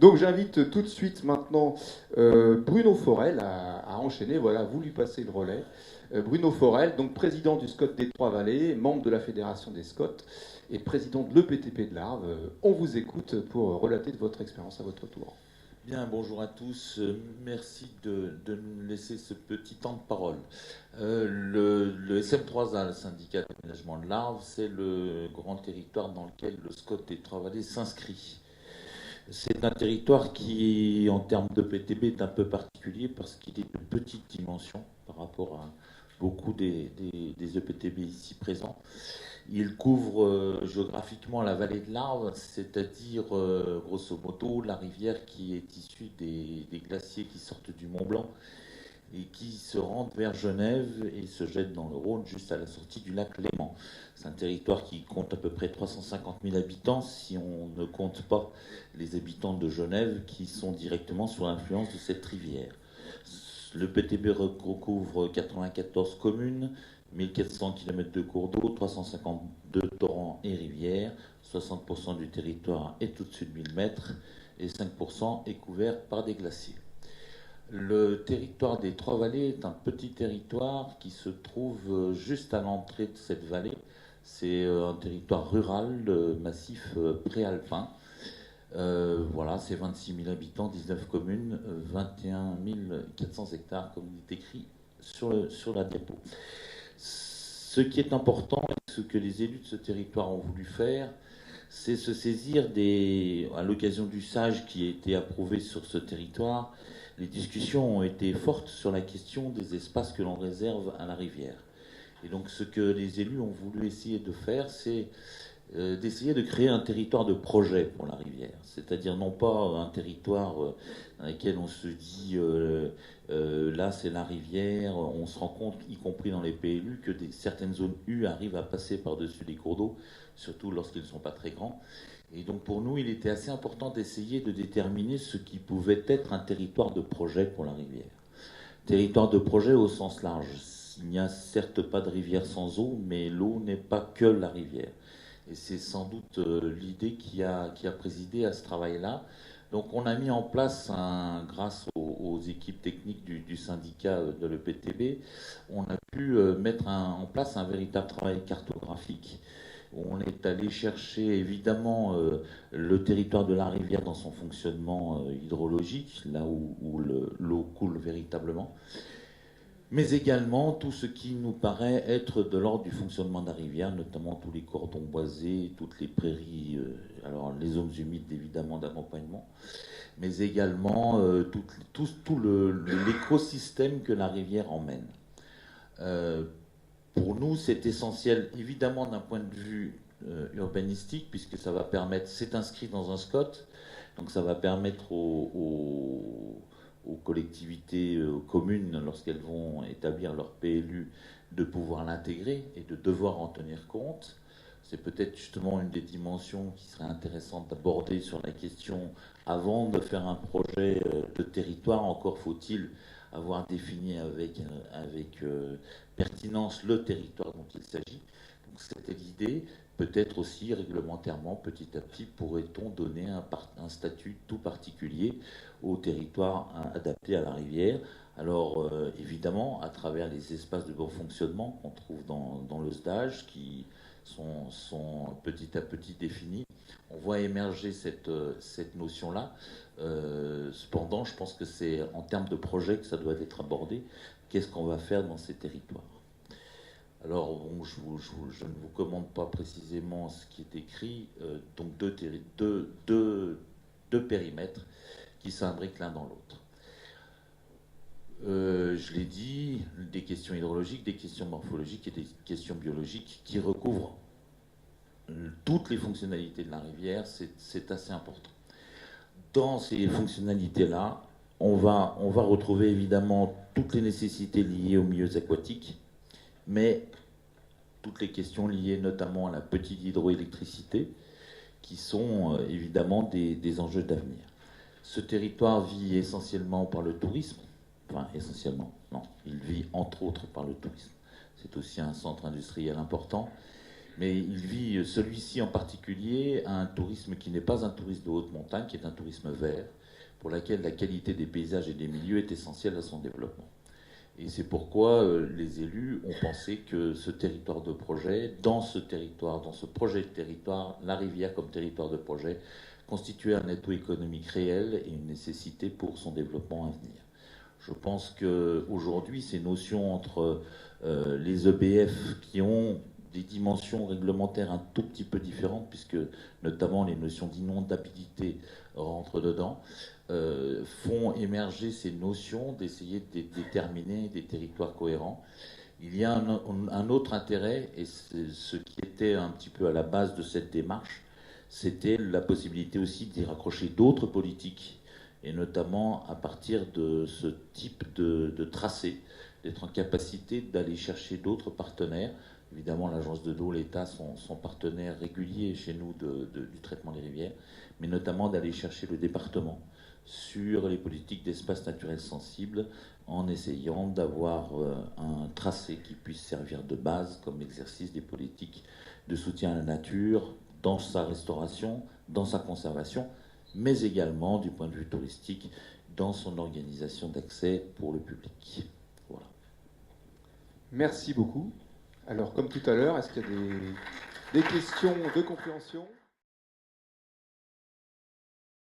Donc j'invite tout de suite maintenant Bruno Forel à enchaîner. Voilà, vous lui passez le relais. Bruno Forel, donc président du SCOT des Trois-Vallées, membre de la Fédération des SCOT et président de l'EPTP de l'Arve. On vous écoute pour relater de votre expérience à votre tour. Bien, bonjour à tous. Merci de nous laisser ce petit temps de parole. Le SM3A, le syndicat d'aménagement de l'Arve, c'est le grand territoire dans lequel le SCOT des Trois-Vallées s'inscrit. C'est un territoire qui, en termes de PTB, est un peu particulier parce qu'il est de petite dimension par rapport à beaucoup des EPTB ici présents. Il couvre géographiquement la vallée de l'Arve, c'est-à-dire grosso modo la rivière qui est issue des glaciers qui sortent du Mont Blanc et qui se rendent vers Genève et se jettent dans le Rhône juste à la sortie du lac Léman. C'est un territoire qui compte à peu près 350 000 habitants si on ne compte pas les habitants de Genève qui sont directement sous l'influence de cette rivière. Le PTB recouvre 94 communes, 1400 km de cours d'eau, 352 torrents et rivières, 60% du territoire est au-dessus de 1000 mètres et 5% est couvert par des glaciers. Le territoire des Trois-Vallées est un petit territoire qui se trouve juste à l'entrée de cette vallée. C'est un territoire rural, massif préalpin. Voilà, c'est 26 000 habitants, 19 communes, 21 400 hectares, comme il est écrit sur la diapo. Ce qui est important, et ce que les élus de ce territoire ont voulu faire, c'est se saisir à l'occasion du SAGE qui a été approuvé sur ce territoire, les discussions ont été fortes sur la question des espaces que l'on réserve à la rivière. Et donc ce que les élus ont voulu essayer de faire, c'est d'essayer de créer un territoire de projet pour la rivière. C'est-à-dire non pas un territoire dans lequel on se dit là c'est la rivière, on se rend compte, y compris dans les PLU, que certaines zones U arrivent à passer par-dessus les cours d'eau, surtout lorsqu'ils ne sont pas très grands. Et donc pour nous, il était assez important d'essayer de déterminer ce qui pouvait être un territoire de projet pour la rivière. Territoire de projet au sens large. Il n'y a certes pas de rivière sans eau, mais l'eau n'est pas que la rivière. Et c'est sans doute l'idée qui a présidé à ce travail-là. Donc on a mis en place, grâce aux équipes techniques du syndicat de l'EPTB, on a pu mettre en place un véritable travail cartographique. On est allé chercher évidemment le territoire de la rivière dans son fonctionnement hydrologique, là où l'eau coule véritablement, mais également tout ce qui nous paraît être de l'ordre du fonctionnement de la rivière, notamment tous les cordons boisés, toutes les prairies, alors les zones humides évidemment d'accompagnement, mais également tout l'écosystème que la rivière emmène. Pour nous, c'est essentiel, évidemment, d'un point de vue urbanistique, puisque ça va permettre, c'est inscrit dans un SCOT, donc ça va permettre aux collectivités, aux communes, lorsqu'elles vont établir leur PLU, de pouvoir l'intégrer et de devoir en tenir compte. C'est peut-être justement une des dimensions qui serait intéressante d'aborder sur la question avant de faire un projet de territoire. Encore faut-il avoir défini avec pertinence le territoire dont il s'agit. Donc c'était l'idée. Peut-être aussi réglementairement, petit à petit, pourrait-on donner un statut tout particulier au territoire adapté à la rivière. Alors évidemment, à travers les espaces de bon fonctionnement qu'on trouve dans le SDAGE, qui sont petit à petit définis, on voit émerger cette notion-là. Cependant, je pense que c'est en termes de projet que ça doit être abordé. Qu'est-ce qu'on va faire dans ces territoires ? Alors, bon, je ne vous commande pas précisément ce qui est écrit, donc deux périmètres qui s'imbriquent l'un dans l'autre. Je l'ai dit, des questions hydrologiques, des questions morphologiques et des questions biologiques qui recouvrent toutes les fonctionnalités de la rivière, c'est assez important. Dans ces fonctionnalités-là, on va retrouver évidemment toutes les nécessités liées aux milieux aquatiques, mais toutes les questions liées notamment à la petite hydroélectricité, qui sont évidemment des enjeux d'avenir. Ce territoire vit essentiellement par le tourisme, enfin essentiellement, non, il vit entre autres par le tourisme. C'est aussi un centre industriel important, Mais il vit, celui-ci en particulier, à un tourisme qui n'est pas un tourisme de haute montagne, qui est un tourisme vert, pour lequel la qualité des paysages et des milieux est essentielle à son développement. Et c'est pourquoi les élus ont pensé que ce territoire de projet, dans ce territoire, dans ce projet de territoire, la rivière comme territoire de projet, constituait un atout économique réel et une nécessité pour son développement à venir. Je pense qu'aujourd'hui, ces notions entre les EBF qui ont des dimensions réglementaires un tout petit peu différentes, puisque notamment les notions d'inondabilité rentrent dedans, font émerger ces notions d'essayer de déterminer des territoires cohérents. Il y a un autre intérêt, et c'est ce qui était un petit peu à la base de cette démarche, c'était la possibilité aussi d'y raccrocher d'autres politiques, et notamment à partir de ce type de tracé, d'être en capacité d'aller chercher d'autres partenaires. Évidemment, l'agence de l'eau, l'État sont partenaires réguliers chez nous du traitement des rivières, mais notamment d'aller chercher le département sur les politiques d'espaces naturels sensibles en essayant d'avoir un tracé qui puisse servir de base comme exercice des politiques de soutien à la nature dans sa restauration, dans sa conservation, mais également du point de vue touristique dans son organisation d'accès pour le public. Voilà. Merci beaucoup. Alors, comme tout à l'heure, est-ce qu'il y a des questions de compréhension ?